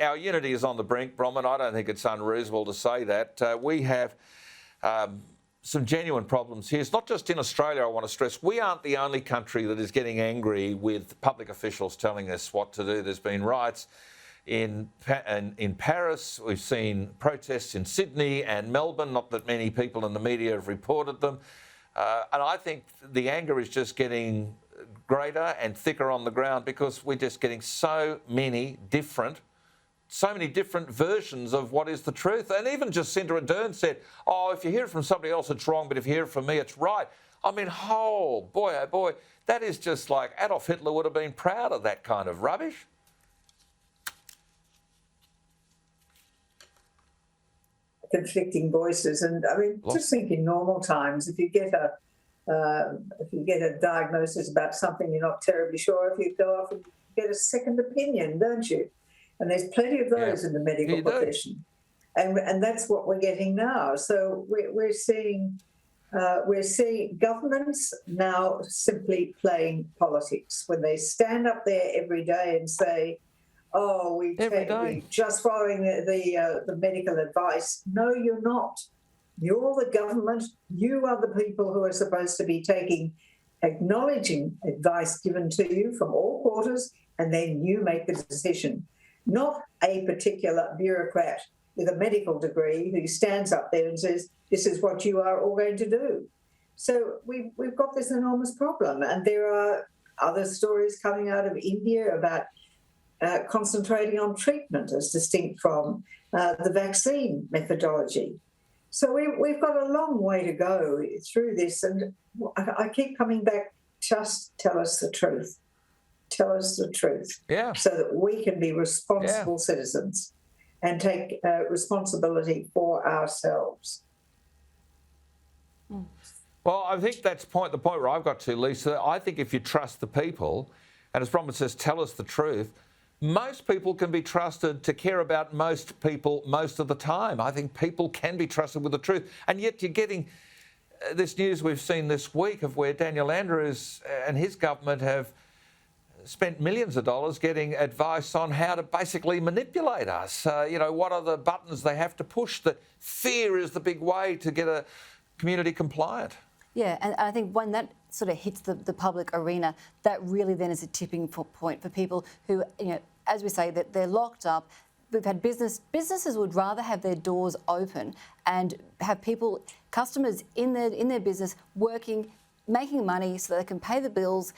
our unity is on the brink, Bronwyn. I don't think it's unreasonable to say that. We have some genuine problems here. It's not just in Australia, I want to stress. We aren't the only country that is getting angry with public officials telling us what to do. There's been riots in Paris. We've seen protests in Sydney and Melbourne, not that many people in the media have reported them. And I think the anger is just getting greater and thicker on the ground because we're just getting so many different versions of what is the truth. And even Jacinda Ardern said, oh, if you hear it from somebody else, it's wrong, but if you hear it from me, it's right. I mean, oh boy, that is just like Adolf Hitler would have been proud of that kind of rubbish. Conflicting voices, and I mean, just think in normal times, if you get a diagnosis about something you're not terribly sure if, you go off and get a second opinion, don't you? And there's plenty of those in the medical profession, and that's what we're getting now. So we're seeing governments now simply playing politics when they stand up there every day and say, oh, we're just following the medical advice. No, you're not. You're the government. You are the people who are supposed to be acknowledging advice given to you from all quarters, and then you make the decision. Not a particular bureaucrat with a medical degree who stands up there and says, this is what you are all going to do. So we've got this enormous problem. And there are other stories coming out of India about concentrating on treatment as distinct from the vaccine methodology. So we've got a long way to go through this. And I keep coming back, just tell us the truth. Tell us the truth so that we can be responsible citizens and take responsibility for ourselves. Well, I think that's the point where I've got to, Lisa. I think if you trust the people, and as Bronwyn says, tell us the truth, most people can be trusted to care about most people most of the time. I think people can be trusted with the truth. And yet you're getting this news we've seen this week of where Daniel Andrews and his government have spent millions of dollars getting advice on how to basically manipulate us. What are the buttons they have to push? That fear is the big way to get a community compliant. Yeah, and I think when that sort of hits the public arena, that really then is a tipping point for people who, as we say, that they're locked up. We've had businesses would rather have their doors open and have customers in their business working, making money so that they can pay the bills,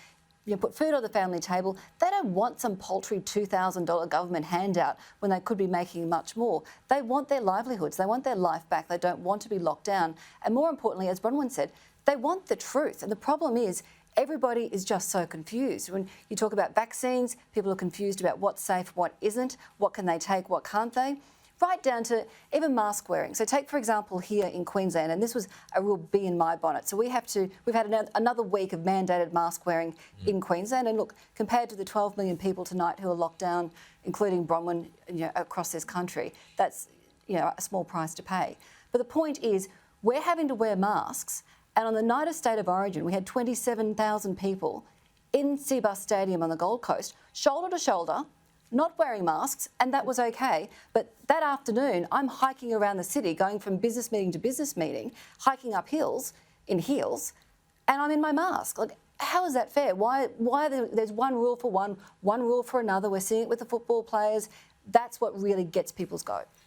put food on the family table. They don't want some paltry $2,000 government handout when they could be making much more. They want their livelihoods. They want their life back. They don't want to be locked down. And more importantly, as Bronwyn said, they want the truth. And the problem is everybody is just so confused. When you talk about vaccines, people are confused about what's safe, what isn't, what can they take, what can't they, right down to even mask wearing. So take, for example, here in Queensland, and this was a real bee in my bonnet. So we've had another week of mandated mask wearing in Queensland. And look, compared to the 12 million people tonight who are locked down, including Bronwyn, across this country, that's, a small price to pay. But the point is, we're having to wear masks. And on the night of State of Origin, we had 27,000 people in Seabus Stadium on the Gold Coast, shoulder to shoulder, not wearing masks, and that was okay. But that afternoon, I'm hiking around the city, going from business meeting to business meeting, hiking up hills in heels, and I'm in my mask. Like, how is that fair? Why there's one rule for one rule for another? We're seeing it with the football players. That's what really gets people's goat.